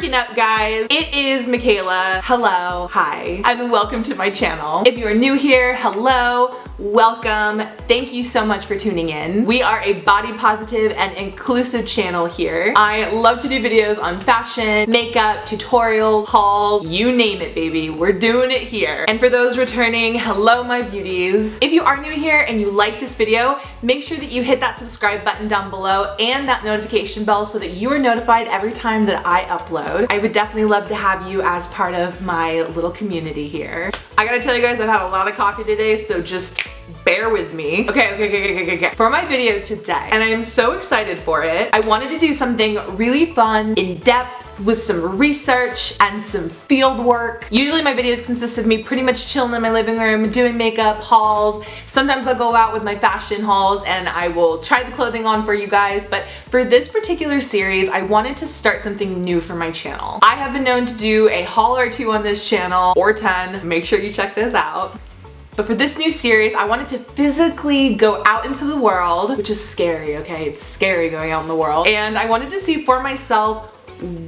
freaking up, guys? It is Michaela. Hello, hi, and welcome to my channel. If you are new here, hello, welcome. Thank you so much for tuning in. We are a body positive and inclusive channel here. I love to do videos on fashion, makeup, tutorials, hauls, you name it, baby. We're doing it here. And for those returning, hello, my beauties. If you are new here and you like this video, make sure that you hit that subscribe button down below and that notification bell so that you are notified every time that I upload. I would definitely love to have you as part of my little community here. I gotta tell you guys, I've had a lot of coffee today, so just bear with me. Okay. For my video today, and I am so excited for it, I wanted to do something really fun, in-depth, with some research and some field work. Usually my videos consist of me pretty much chilling in my living room, doing makeup, hauls. Sometimes I'll go out with my fashion hauls and I will try the clothing on for you guys, but for this particular series, I wanted to start something new for my channel. I have been known to do a haul or two on this channel, or 10. Make sure you check this out. But for this new series, I wanted to physically go out into the world, which is scary, okay? It's scary going out in the world. And I wanted to see for myself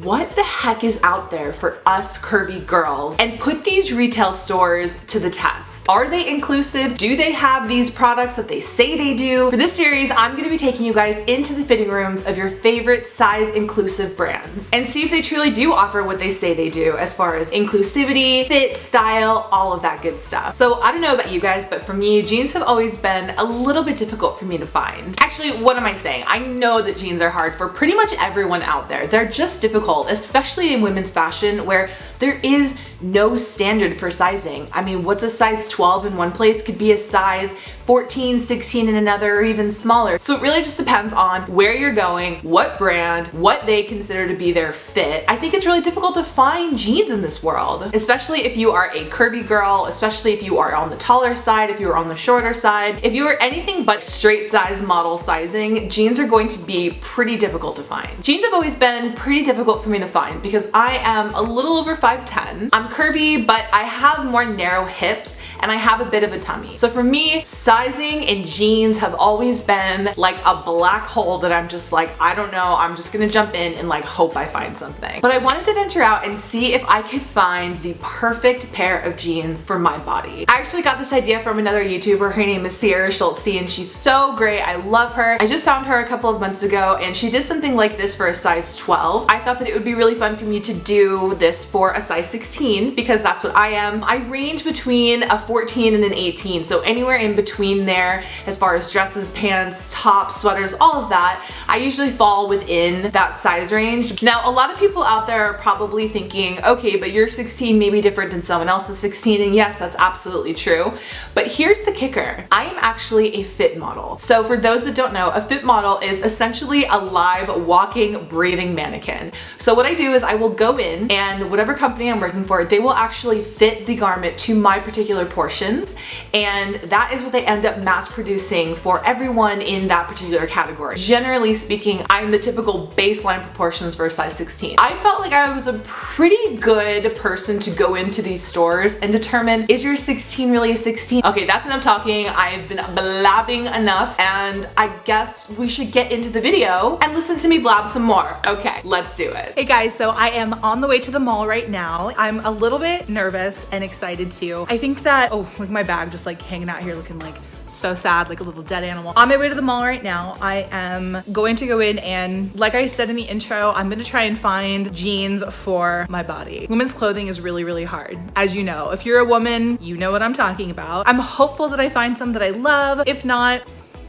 what the heck is out there for us curvy girls and put these retail stores to the test. Are they inclusive? Do they have these products that they say they do? For this series, I'm gonna be taking you guys into the fitting rooms of your favorite size inclusive brands and see if they truly do offer what they say they do as far as inclusivity, fit, style, all of that good stuff. So I don't know about you guys, but for me, jeans have always been a little bit difficult for me to find. Actually, what am I saying? I know that jeans are hard for pretty much everyone out there. They're just difficult, especially in women's fashion where there is no standard for sizing. I mean, what's a size 12 in one place could be a size 14, 16 in another, or even smaller. So it really just depends on where you're going, what brand, what they consider to be their fit. I think it's really difficult to find jeans in this world, especially if you are a curvy girl, especially if you are on the taller side, if you are on the shorter side. If you are anything but straight size model sizing, jeans are going to be pretty difficult to find. Jeans have always been pretty difficult for me to find because I am a little over 5'10". I'm curvy, but I have more narrow hips and I have a bit of a tummy. So for me, sizing in jeans have always been like a black hole that I'm just like, I don't know, I'm just gonna jump in and like hope I find something. But I wanted to venture out and see if I could find the perfect pair of jeans for my body. I actually got this idea from another YouTuber. Her name is Sierra Schultze and she's so great. I love her. I just found her a couple of months ago and she did something like this for a size 12. I thought that it would be really fun for me to do this for a size 16 because that's what I am. I range between a 14 and an 18, so anywhere in between there as far as dresses, pants, tops, sweaters, all of that. I usually fall within that size range. Now, a lot of people out there are probably thinking, okay, but your 16 may be different than someone else's 16, and yes, that's absolutely true. But here's the kicker. I am actually a fit model. So for those that don't know, a fit model is essentially a live, walking, breathing mannequin. So what I do is I will go in and whatever company I'm working for, they will actually fit the garment to my particular portions, and that is what they end up mass producing for everyone in that particular category. Generally speaking, I'm the typical baseline proportions for a size 16. I felt like I was a pretty good person to go into these stores and determine, is your 16 really a 16? Okay, that's enough talking. I've been blabbing enough, and I guess we should get into the video and listen to me blab some more. Okay, let's do it. Hey guys, so I am on the way to the mall right now. I'm a little bit nervous and excited too. I think that, oh, look at my bag just like hanging out here looking like so sad, like a little dead animal. On my way to the mall right now, I am going to go in and, like I said in the intro, I'm gonna try and find jeans for my body. Women's clothing is really, really hard. As you know, if you're a woman, you know what I'm talking about. I'm hopeful that I find some that I love. If not,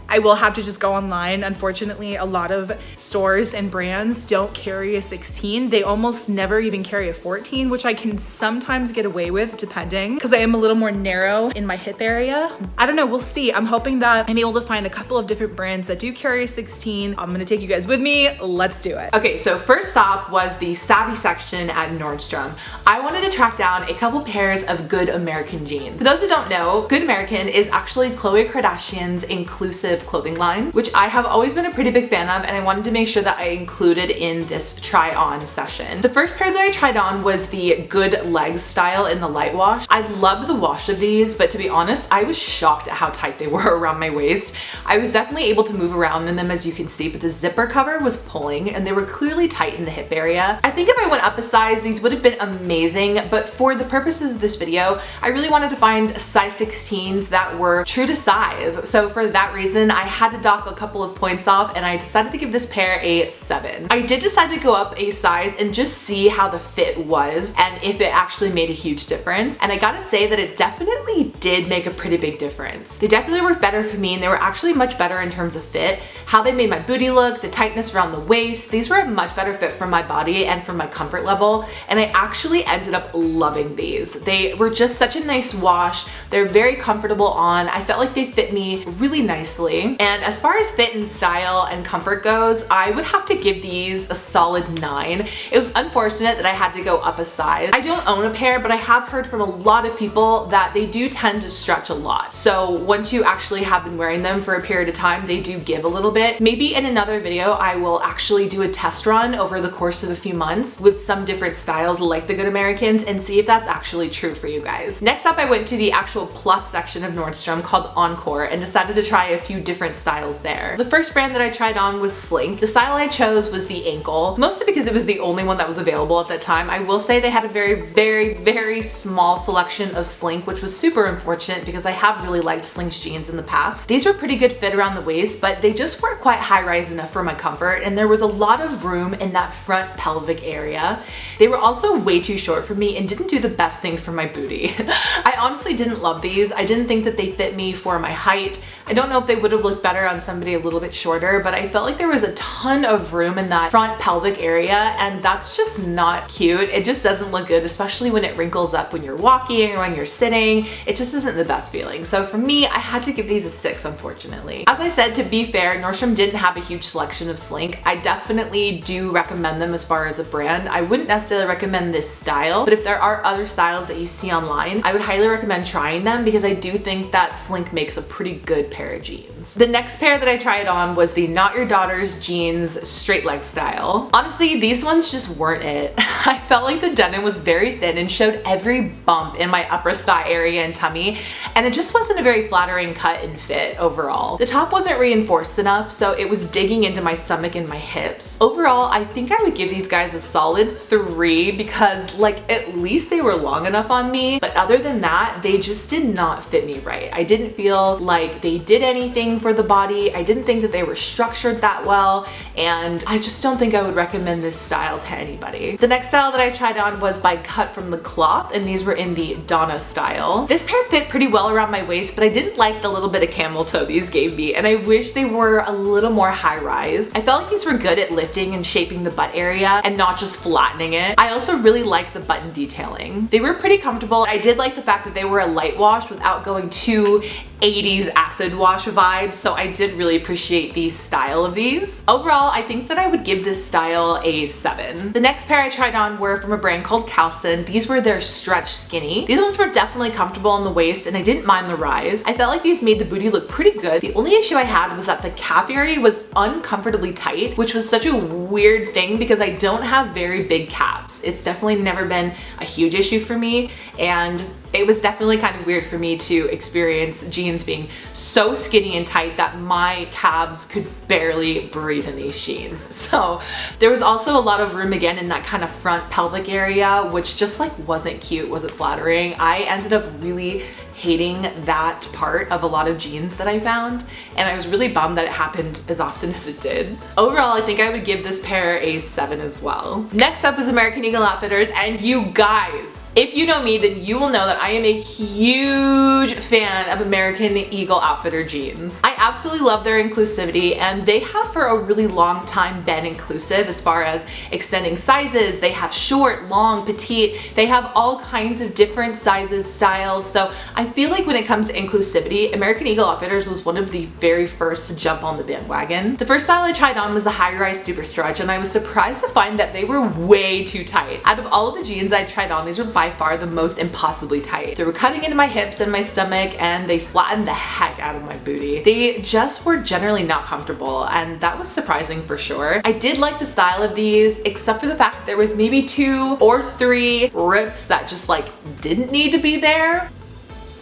I will have to just go online. Unfortunately, a lot of stores and brands don't carry a 16. They almost never even carry a 14, which I can sometimes get away with depending, because I am a little more narrow in my hip area. I don't know, we'll see. I'm hoping that I'm able to find a couple of different brands that do carry a 16. I'm gonna take you guys with me. Let's do it. Okay, so first stop was the Savvy section at Nordstrom. I wanted to track down a couple pairs of Good American jeans. For those who don't know, Good American is actually Khloe Kardashian's inclusive positive clothing line, which I have always been a pretty big fan of, and I wanted to make sure that I included in this try on session. The first pair that I tried on was the Good Legs style in the light wash. I loved the wash of these, but to be honest, I was shocked at how tight they were around my waist. I was definitely able to move around in them, as you can see, but the zipper cover was pulling and they were clearly tight in the hip area. I think if I went up a size, these would have been amazing, but for the purposes of this video, I really wanted to find size 16s that were true to size. So for that reason, I had to dock a couple of points off and I decided to give this pair a 7. I did decide to go up a size and just see how the fit was and if it actually made a huge difference. And I gotta say that it definitely did make a pretty big difference. They definitely worked better for me and they were actually much better in terms of fit. How they made my booty look, the tightness around the waist, these were a much better fit for my body and for my comfort level. And I actually ended up loving these. They were just such a nice wash. They're very comfortable on. I felt like they fit me really nicely. And as far as fit and style and comfort goes, I would have to give these a solid 9. It was unfortunate that I had to go up a size. I don't own a pair, but I have heard from a lot of people that they do tend to stretch a lot. So once you actually have been wearing them for a period of time, they do give a little bit. Maybe in another video, I will actually do a test run over the course of a few months with some different styles like the Good Americans and see if that's actually true for you guys. Next up, I went to the actual plus section of Nordstrom called Encore and decided to try a few different styles there. The first brand that I tried on was Slink. The style I chose was the ankle, mostly because it was the only one that was available at that time. I will say they had a very small selection of Slink, which was super unfortunate because I have really liked Slink's jeans in the past. These were pretty good fit around the waist, but they just weren't quite high-rise enough for my comfort, and there was a lot of room in that front pelvic area. They were also way too short for me and didn't do the best thing for my booty. I honestly didn't love these. I didn't think that they fit me for my height. I don't know if they would have looked better on somebody a little bit shorter, but I felt like there was a ton of room in that front pelvic area, and that's just not cute. It just doesn't look good, especially when it wrinkles up when you're walking or when you're sitting. It just isn't the best feeling. So for me, I had to give these a 6, unfortunately. As I said, to be fair, Nordstrom didn't have a huge selection of Slink. I definitely do recommend them as far as a brand. I wouldn't necessarily recommend this style, but if there are other styles that you see online, I would highly recommend trying them because I do think that Slink makes a pretty good pair of jeans. The next pair that I tried on was the Not Your Daughter's jeans straight leg style. Honestly, these ones just weren't it. I felt like the denim was very thin and showed every bump in my upper thigh area and tummy, and it just wasn't a very flattering cut and fit overall. The top wasn't reinforced enough, so it was digging into my stomach and my hips. Overall, I think I would give these guys a solid 3 because like at least they were long enough on me, but other than that, they just did not fit me right. I didn't feel like they did anything for the body. I didn't think that they were structured that well, and I just don't think I would recommend this style to anybody. The next style that I tried on was by Cut From The Cloth, and these were in the Donna style. This pair fit pretty well around my waist, but I didn't like the little bit of camel toe these gave me, and I wish they were a little more high rise. I felt like these were good at lifting and shaping the butt area and not just flattening it. I also really liked the button detailing. They were pretty comfortable. I did like the fact that they were a light wash without going too 80s acid wash vibe, so I did really appreciate the style of these. Overall, I think that I would give this style a 7. The next pair I tried on were from a brand called Calcin. These were their Stretch Skinny. These ones were definitely comfortable on the waist and I didn't mind the rise. I felt like these made the booty look pretty good. The only issue I had was that the calf area was uncomfortably tight, which was such a weird thing because I don't have very big calves. It's definitely never been a huge issue for me, and it was definitely kind of weird for me to experience jeans being so skinny and tight that my calves could barely breathe in these jeans. So there was also a lot of room again in that kind of front pelvic area, which just like wasn't cute, wasn't flattering. I ended up really hating that part of a lot of jeans that I found, and I was really bummed that it happened as often as it did. Overall, I think I would give this pair a 7 as well. Next up is American Eagle Outfitters, and you guys, if you know me, then you will know that I am a huge fan of American Eagle Outfitter jeans. I absolutely love their inclusivity, and they have for a really long time been inclusive as far as extending sizes. They have short, long, petite. They have all kinds of different sizes, styles, so I I feel like when it comes to inclusivity, American Eagle Outfitters was one of the very first to jump on the bandwagon. The first style I tried on was the high-rise super stretch, and I was surprised to find that they were way too tight. Out of all of the jeans I tried on, these were by far the most impossibly tight. They were cutting into my hips and my stomach, and they flattened the heck out of my booty. They just were generally not comfortable, and that was surprising for sure. I did like the style of these, except for the fact that there was maybe 2 or 3 rips that just like didn't need to be there.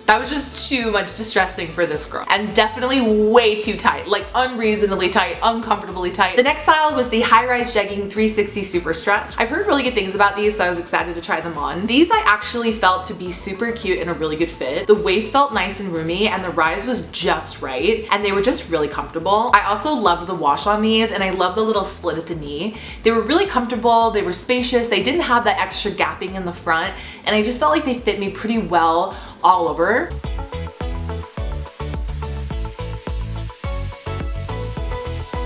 That was just too much distressing for this girl, and definitely way too tight, like unreasonably tight, uncomfortably tight. The next style was the high-rise jegging 360 super stretch. I've heard really good things about these, so I was excited to try them on. These I actually felt to be super cute and a really good fit. The waist felt nice and roomy, and the rise was just right, and they were just really comfortable. I also loved the wash on these, and I love the little slit at the knee. They were really comfortable, they were spacious, they didn't have that extra gapping in the front, and I just felt like they fit me pretty well all over.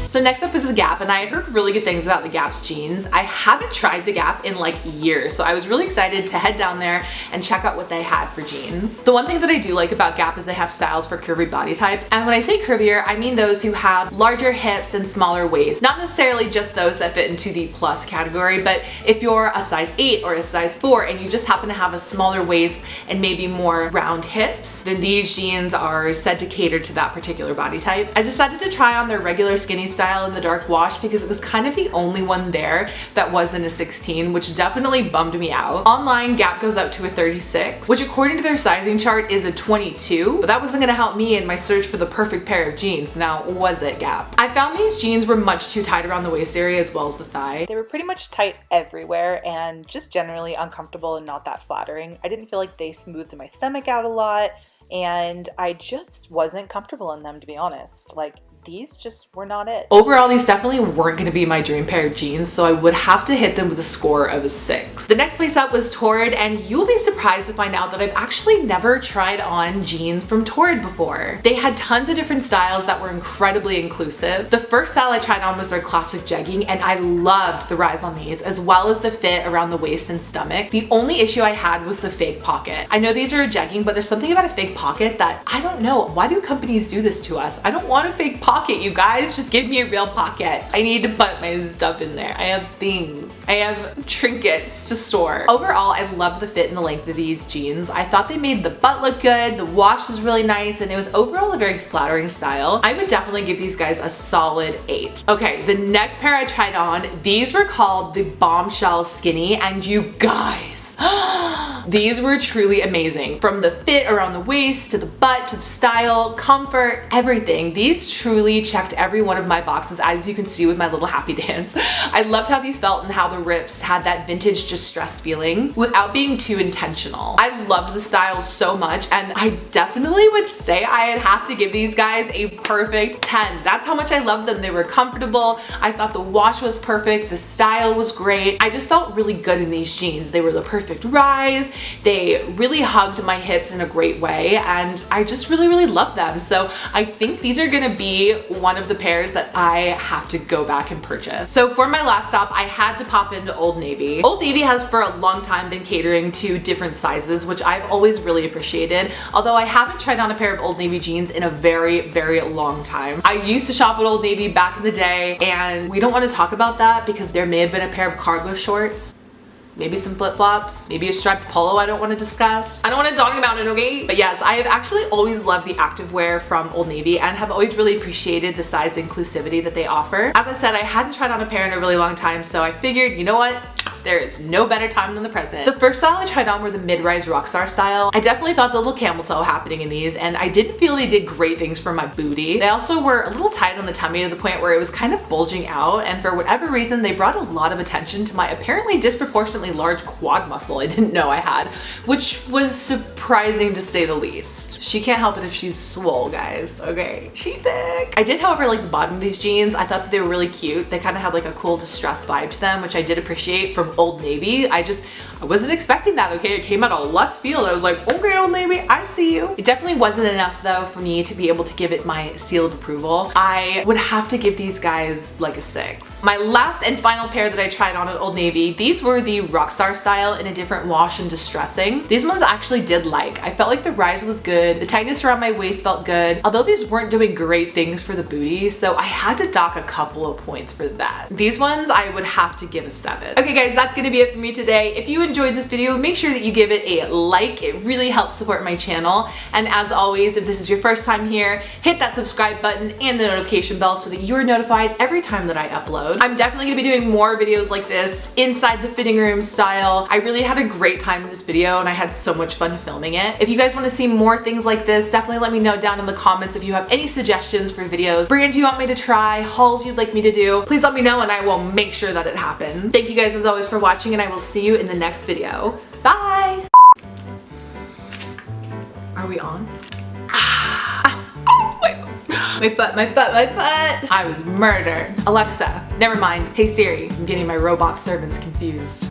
So next up is the Gap, and I had heard really good things about the Gap's jeans. I haven't tried the Gap in like years, so I was really excited to head down there and check out what they had for jeans. The one thing that I do like about Gap is they have styles for curvy body types, and when I say curvier, I mean those who have larger hips and smaller waists. Not necessarily just those that fit into the plus category, but if you're a size 8 or a size 4 and you just happen to have a smaller waist and maybe more round hips, then these jeans are said to cater to that particular body type. I decided to try on their regular skinny style in the dark wash because it was kind of the only one there that wasn't a 16, which definitely bummed me out. Online, Gap goes up to a 36, which according to their sizing chart is a 22, but that wasn't gonna help me in my search for the perfect pair of jeans. Now, was it, Gap? I found these jeans were much too tight around the waist area as well as the thigh. They were pretty much tight everywhere and just generally uncomfortable and not that flattering. I didn't feel like they smoothed my stomach out a lot, and I just wasn't comfortable in them, to be honest. Like, these just were not it. Overall, these definitely weren't going to be my dream pair of jeans, so I would have to hit them with a score of a 6. The next place up was Torrid, and you will be surprised to find out that I've actually never tried on jeans from Torrid before. They had tons of different styles that were incredibly inclusive. The first style I tried on was their classic jegging, and I loved the rise on these, as well as the fit around the waist and stomach. The only issue I had was the fake pocket. I know these are a jegging, but there's something about a fake pocket that I don't know. Why do companies do this to us? I don't want a fake pocket, you guys. Just give me a real pocket. I need to put my stuff in there. I have things. I have trinkets to store. Overall, I love the fit and the length of these jeans. I thought they made the butt look good, the wash was really nice, and it was overall a very flattering style. I would definitely give these guys a solid 8. Okay, the next pair I tried on, these were called the Bombshell Skinny, and you guys, these were truly amazing. From the fit around the waist, to the butt, to the style, comfort, everything. These truly checked every one of my boxes, as you can see with my little happy dance. I loved how these felt and how the rips had that vintage distressed feeling without being too intentional. I loved the style so much, and I definitely would say I'd have to give these guys a perfect 10. That's how much I loved them. They were comfortable. I thought the wash was perfect. The style was great. I just felt really good in these jeans. They were the perfect rise. They really hugged my hips in a great way, and I just really, really love them. So I think these are gonna be one of the pairs that I have to go back and purchase. So for my last stop, I had to pop into Old Navy. Old Navy has for a long time been catering to different sizes, which I've always really appreciated, although I haven't tried on a pair of Old Navy jeans in a very, very long time. I used to shop at Old Navy back in the day, and we don't want to talk about that because there may have been a pair of cargo shorts, maybe some flip-flops, maybe a striped polo I don't want to discuss. I don't want to talk about it, okay? But yes, I have actually always loved the activewear from Old Navy and have always really appreciated the size inclusivity that they offer. As I said, I hadn't tried on a pair in a really long time, so I figured, you know what? There is no better time than the present. The first style I tried on were the mid-rise rockstar style. I definitely thought the little camel toe happening in these, and I didn't feel they did great things for my booty. They also were a little tight on the tummy to the point where it was kind of bulging out, and for whatever reason, they brought a lot of attention to my apparently disproportionately large quad muscle I didn't know I had, which was surprising to say the least. She can't help it if she's swole, guys, okay? She thick. I did, however, like the bottom of these jeans. I thought that they were really cute. They kind of had like a cool distressed vibe to them, which I did appreciate from Old Navy. I wasn't expecting that, okay? It came out of left field. I was like, okay, Old Navy, I see you. It definitely wasn't enough though for me to be able to give it my seal of approval. I would have to give these guys like a 6. My last and final pair that I tried on at Old Navy, these were the Rockstar style in a different wash and distressing. These ones I actually did like. I felt like the rise was good. The tightness around my waist felt good. Although these weren't doing great things for the booty, so I had to dock a couple of points for that. These ones I would have to give a 7. Okay guys, that's gonna be it for me today. If you enjoyed this video, make sure that you give it a like. It really helps support my channel. And as always, if this is your first time here, hit that subscribe button and the notification bell so that you are notified every time that I upload. I'm definitely gonna be doing more videos like this, inside the fitting room style. I really had a great time in this video and I had so much fun filming it. If you guys want to see more things like this, definitely let me know down in the comments if you have any suggestions for videos, brands you want me to try, hauls you'd like me to do. Please let me know and I will make sure that it happens. Thank you guys as always for watching and I will see you in the next video. Bye! Are we on? Wait. My butt. I was murdered. Alexa, never mind. Hey Siri, I'm getting my robot servants confused.